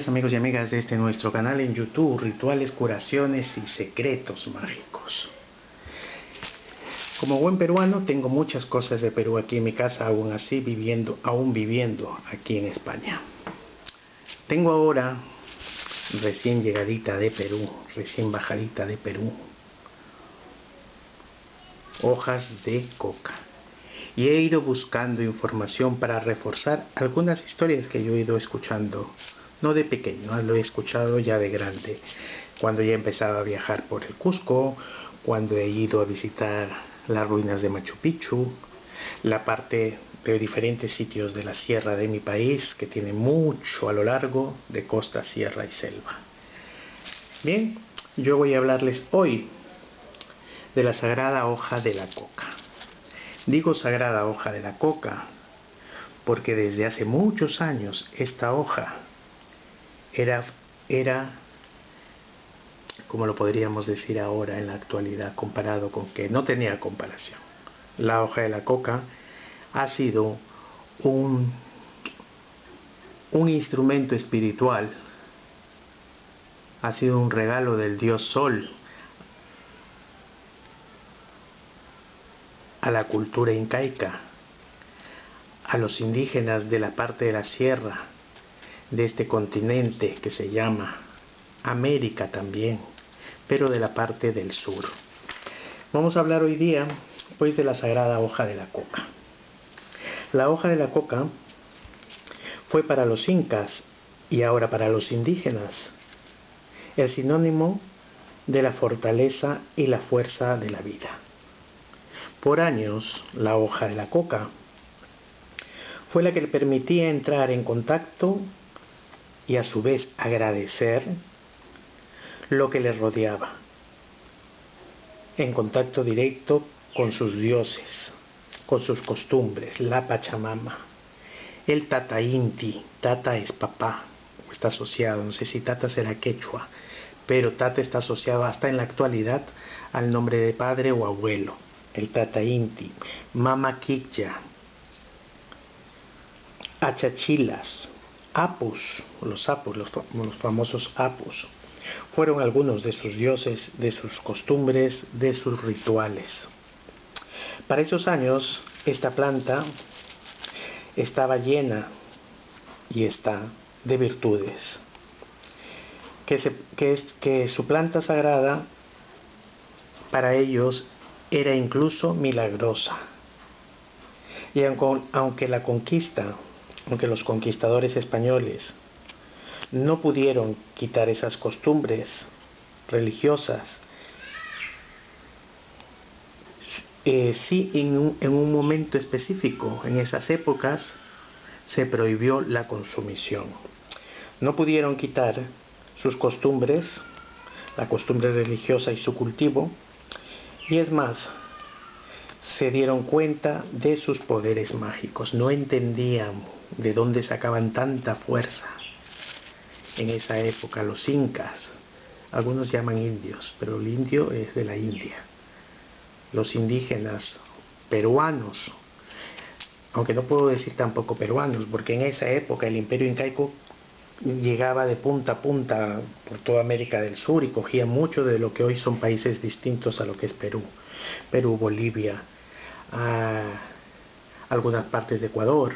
días, amigos y amigas de este nuestro canal en YouTube, Rituales, Curaciones y Secretos Mágicos. Como buen peruano tengo muchas cosas de Perú aquí en mi casa, aún viviendo aquí en España. Tengo ahora, recién llegadita de Perú, recién bajadita de Perú, hojas de coca. Y he ido buscando información para reforzar algunas historias que yo he ido escuchando, no de pequeño, lo he escuchado ya de grande, cuando ya empezaba a viajar por el Cusco, cuando he ido a visitar las ruinas de Machu Picchu, la parte de diferentes sitios de la sierra de mi país, que tiene mucho a lo largo de costa, sierra y selva. Bien, yo voy a hablarles hoy de la sagrada hoja de la coca. Digo sagrada hoja de la coca porque desde hace muchos años esta hoja era, como lo podríamos decir ahora en la actualidad, comparado con que no tenía comparación. La hoja de la coca ha sido un instrumento espiritual, ha sido un regalo del dios Sol a la cultura incaica, a los indígenas de la parte de la sierra de este continente que se llama América también, pero de la parte del sur. Vamos a hablar hoy día pues de la sagrada hoja de la coca. La hoja de la coca fue para los incas y ahora para los indígenas el sinónimo de la fortaleza y la fuerza de la vida. Por años, la hoja de la coca fue la que le permitía entrar en contacto y a su vez agradecer lo que le rodeaba, en contacto directo con sus dioses, con sus costumbres, la Pachamama, el Tata Inti. Tata es papá, o está asociado, no sé si Tata será quechua, pero Tata está asociado hasta en la actualidad al nombre de padre o abuelo, el Tata Inti, Mama Kikya, Achachilas, Apus, los famosos Apus, fueron algunos de sus dioses, de sus costumbres, de sus rituales. Para esos años, esta planta estaba llena y está de virtudes, que su planta sagrada para ellos era incluso milagrosa. Y aunque los conquistadores españoles no pudieron quitar esas costumbres religiosas, sí en un momento específico, en esas épocas, se prohibió la consumición. No pudieron quitar sus costumbres, la costumbre religiosa y su cultivo, y es más, se dieron cuenta de sus poderes mágicos. No entendían de dónde sacaban tanta fuerza en esa época los incas. Algunos llaman indios, pero el indio es de la India. Los indígenas peruanos, aunque no puedo decir tampoco peruanos, porque en esa época el imperio incaico llegaba de punta a punta por toda América del Sur y cogía mucho de lo que hoy son países distintos a lo que es Perú, Bolivia, algunas partes de Ecuador.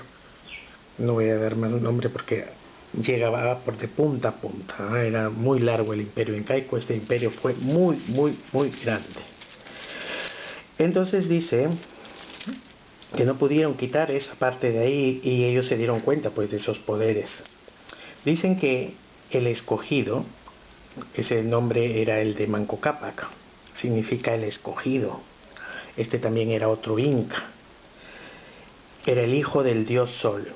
No voy a dar más nombre porque llegaba por de punta a punta, era muy largo el imperio incaico. Este imperio fue muy grande. Entonces dice que no pudieron quitar esa parte de ahí y ellos se dieron cuenta pues de esos poderes. Dicen que el escogido, ese nombre era el de Manco Cápac, significa el escogido. Este también era otro inca, era el hijo del dios Sol.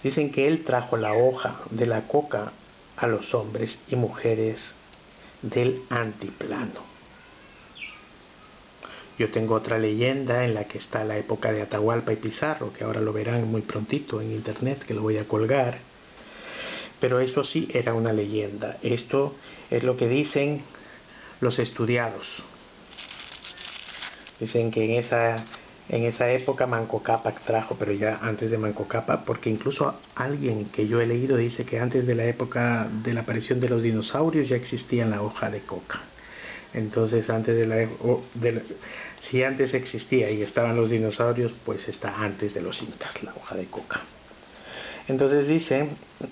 Dicen que él trajo la hoja de la coca a los hombres y mujeres del antiplano. Yo tengo otra leyenda en la que está la época de Atahualpa y Pizarro, que ahora lo verán muy prontito en internet, que lo voy a colgar. Pero eso sí era una leyenda. Esto es lo que dicen los estudiados. Dicen que En esa época Manco Cápac trajo, pero ya antes de Manco Cápac, porque incluso alguien que yo he leído dice que antes de la época de la aparición de los dinosaurios ya existía la hoja de coca. Entonces, si antes existía y estaban los dinosaurios, pues está antes de los incas la hoja de coca. Entonces dice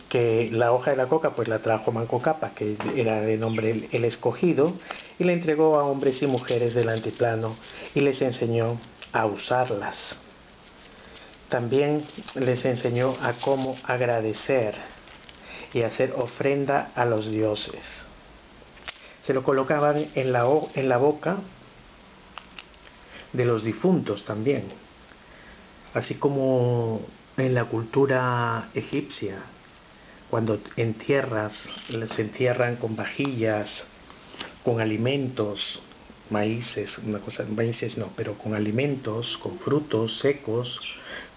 que la hoja de la coca pues la trajo Manco Cápac, que era de nombre el escogido, y la entregó a hombres y mujeres del altiplano y les enseñó a usarlas. También les enseñó a cómo agradecer y hacer ofrenda a los dioses. Se lo colocaban en la boca de los difuntos también, así como en la cultura egipcia, cuando entierras, los entierran con vajillas, con alimentos, maíces, maíces no, pero con alimentos, con frutos secos,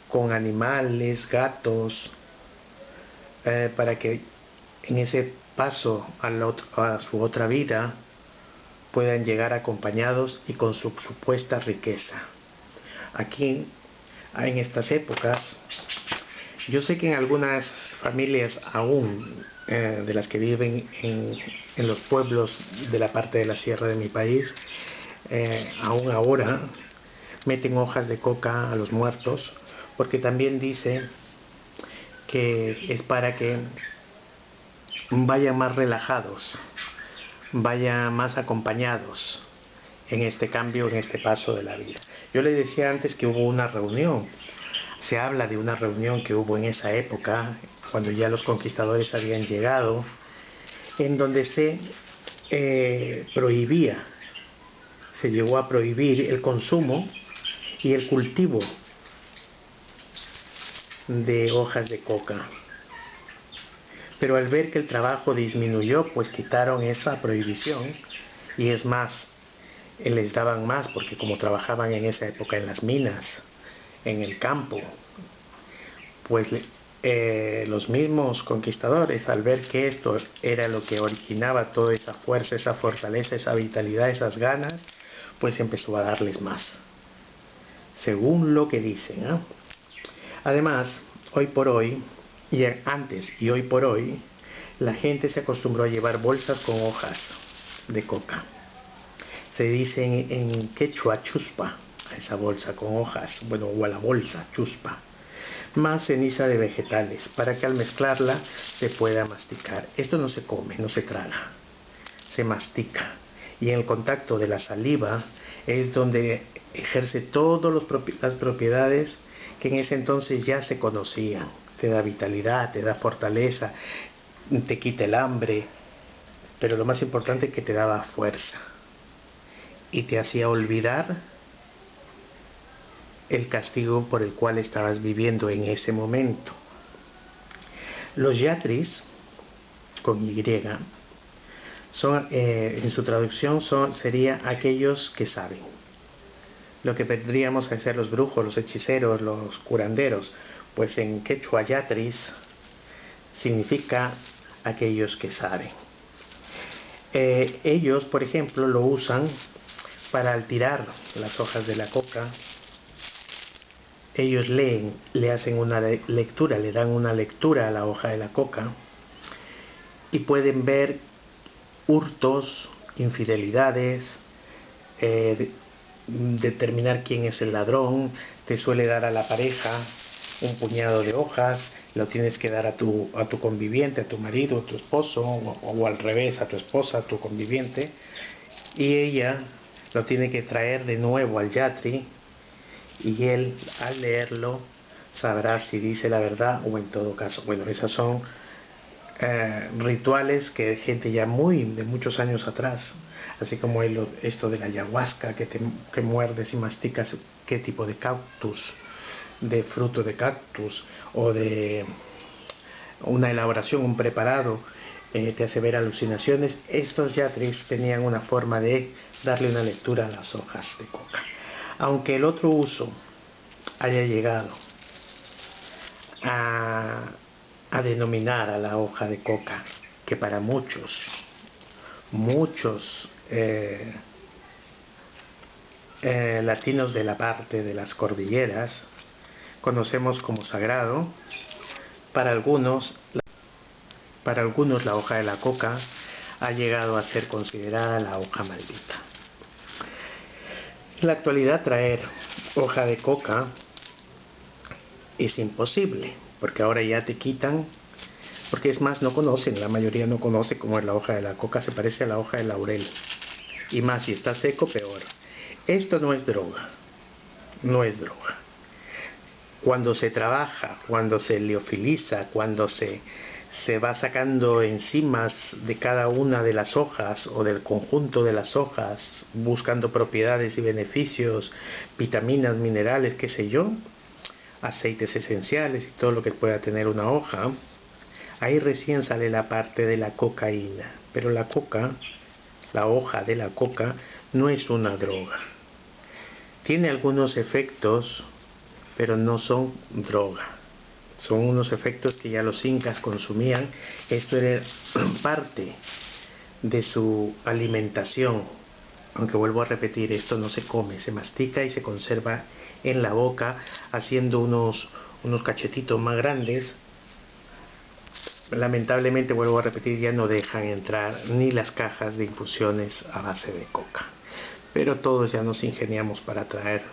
con animales, gatos, para que en ese paso a su otra vida puedan llegar acompañados y con su supuesta riqueza. Aquí, en estas épocas, yo sé que en algunas familias aún, de las que viven en los pueblos de la parte de la sierra de mi país, aún ahora meten hojas de coca a los muertos, porque también dice que es para que vayan más relajados, vayan más acompañados en este cambio, en este paso de la vida. Yo les decía antes que hubo una reunión, se habla de una reunión que hubo en esa época, cuando ya los conquistadores habían llegado, en donde se prohibía, se llegó a prohibir el consumo y el cultivo de hojas de coca. Pero al ver que el trabajo disminuyó, pues quitaron esa prohibición, y es más, les daban más, porque como trabajaban en esa época en las minas, en el campo, pues los mismos conquistadores, al ver que esto era lo que originaba toda esa fuerza, esa fortaleza, esa vitalidad, esas ganas, pues empezó a darles más, según lo que dicen, ¿eh? Además, hoy por hoy, y antes y hoy por hoy, la gente se acostumbró a llevar bolsas con hojas de coca. Se dice en quechua chuspa a esa bolsa con hojas, bueno, o a la bolsa chuspa, más ceniza de vegetales, para que al mezclarla se pueda masticar. Esto no se come, no se traga, se mastica. Y en el contacto de la saliva es donde ejerce todas las propiedades que en ese entonces ya se conocían. Te da vitalidad, te da fortaleza, te quita el hambre, pero lo más importante es que te daba fuerza y te hacía olvidar el castigo por el cual estabas viviendo en ese momento. Los yatris, con Y, son, en su traducción sería aquellos que saben. Lo que vendríamos a ser los brujos, los hechiceros, los curanderos, pues en quechua yatris significa aquellos que saben. Ellos, por ejemplo, lo usan para al tirar las hojas de la coca. Ellos leen, le hacen una lectura, le dan una lectura a la hoja de la coca y pueden ver hurtos, infidelidades, determinar quién es el ladrón. Te suele dar a la pareja un puñado de hojas, lo tienes que dar a tu conviviente, a tu marido, a tu esposo, o al revés, a tu esposa, a tu conviviente, y ella lo tiene que traer de nuevo al yatri, y él al leerlo sabrá si dice la verdad o en todo caso. Bueno, esos son rituales que gente ya de muchos años atrás, así como esto de la ayahuasca, que muerdes y masticas qué tipo de cactus, de fruto de cactus, o de una elaboración, un preparado, te hace ver alucinaciones. Estos yatris tenían una forma de darle una lectura a las hojas de coca. Aunque el otro uso haya llegado a denominar a la hoja de coca, que para muchos latinos de la parte de las cordilleras conocemos como sagrado. Para algunos la hoja de la coca ha llegado a ser considerada la hoja maldita. En la actualidad traer hoja de coca es imposible, porque ahora ya te quitan, porque es más, no conocen, la mayoría no conoce cómo es la hoja de la coca, se parece a la hoja de laurel, y más si está seco, peor. Esto no es droga, no es droga. Cuando se trabaja, cuando se liofiliza, cuando se va sacando enzimas de cada una de las hojas o del conjunto de las hojas, buscando propiedades y beneficios, vitaminas, minerales, qué sé yo, aceites esenciales y todo lo que pueda tener una hoja, ahí recién sale la parte de la cocaína. Pero la coca, la hoja de la coca, no es una droga. Tiene algunos efectos, pero no son droga. Son unos efectos que ya los incas consumían. Esto era parte de su alimentación. Aunque vuelvo a repetir, esto no se come, se mastica y se conserva en la boca, haciendo unos cachetitos más grandes. Lamentablemente, vuelvo a repetir, ya no dejan entrar ni las cajas de infusiones a base de coca. Pero todos ya nos ingeniamos para traer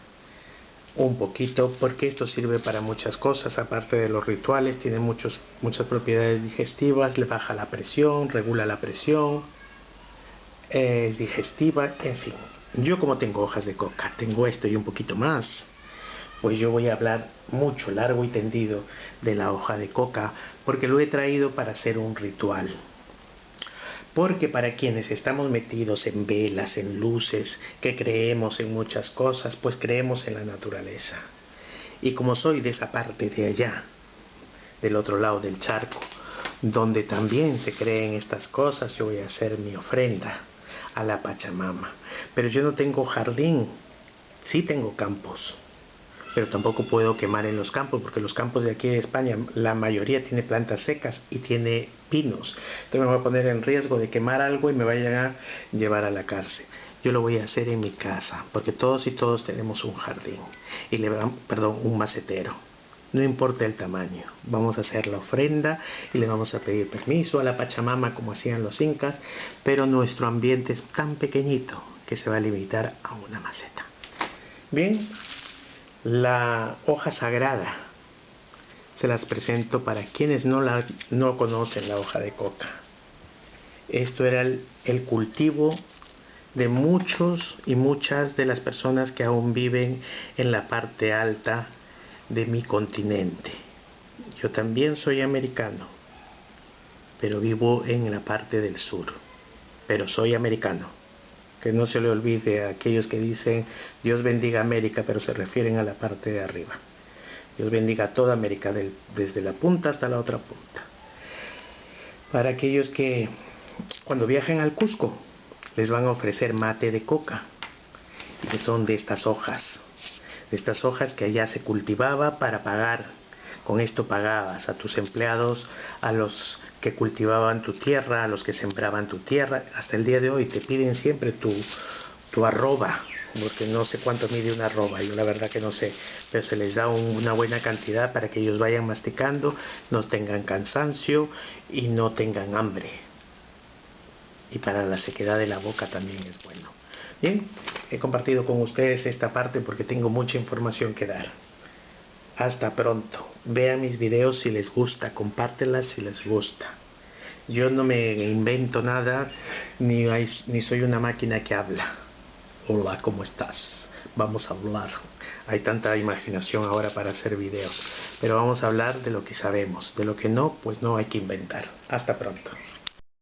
un poquito, porque esto sirve para muchas cosas, aparte de los rituales, tiene muchas propiedades digestivas, le baja la presión, regula la presión, es digestiva, en fin. Yo, como tengo hojas de coca, tengo esto y un poquito más, pues yo voy a hablar mucho, largo y tendido de la hoja de coca, porque lo he traído para hacer un ritual. Porque para quienes estamos metidos en velas, en luces, que creemos en muchas cosas, pues creemos en la naturaleza. Y como soy de esa parte de allá, del otro lado del charco, donde también se creen estas cosas, yo voy a hacer mi ofrenda a la Pachamama. Pero yo no tengo jardín, sí tengo campos, pero tampoco puedo quemar en los campos, porque los campos de aquí de España, la mayoría tiene plantas secas y tiene pinos. Entonces me voy a poner en riesgo de quemar algo y me vayan a llevar a la cárcel. Yo lo voy a hacer en mi casa, porque todos tenemos un jardín, y un macetero. No importa el tamaño, vamos a hacer la ofrenda y le vamos a pedir permiso a la Pachamama como hacían los incas, pero nuestro ambiente es tan pequeñito que se va a limitar a una maceta. Bien. La hoja sagrada se las presento para quienes no conocen la hoja de coca. Esto era el cultivo de muchos y muchas de las personas que aún viven en la parte alta de mi continente. Yo también soy americano, pero vivo en la parte del sur, pero soy americano. Que no se le olvide a aquellos que dicen Dios bendiga América, pero se refieren a la parte de arriba. Dios bendiga a toda América, desde la punta hasta la otra punta. Para aquellos que cuando viajen al Cusco les van a ofrecer mate de coca, y que son de estas hojas que allá se cultivaba para pagar. Con esto pagabas a tus empleados, a los que cultivaban tu tierra, a los que sembraban tu tierra. Hasta el día de hoy te piden siempre tu arroba, porque no sé cuánto mide una arroba, yo la verdad que no sé, pero se les da una buena cantidad para que ellos vayan masticando, no tengan cansancio y no tengan hambre. Y para la sequedad de la boca también es bueno. Bien, he compartido con ustedes esta parte porque tengo mucha información que dar. Hasta pronto. Vean mis videos si les gusta, compártelas si les gusta. Yo no me invento nada, ni soy una máquina que habla. Hola, ¿cómo estás? Vamos a hablar. Hay tanta imaginación ahora para hacer videos, pero vamos a hablar de lo que sabemos. De lo que no, pues no hay que inventar. Hasta pronto.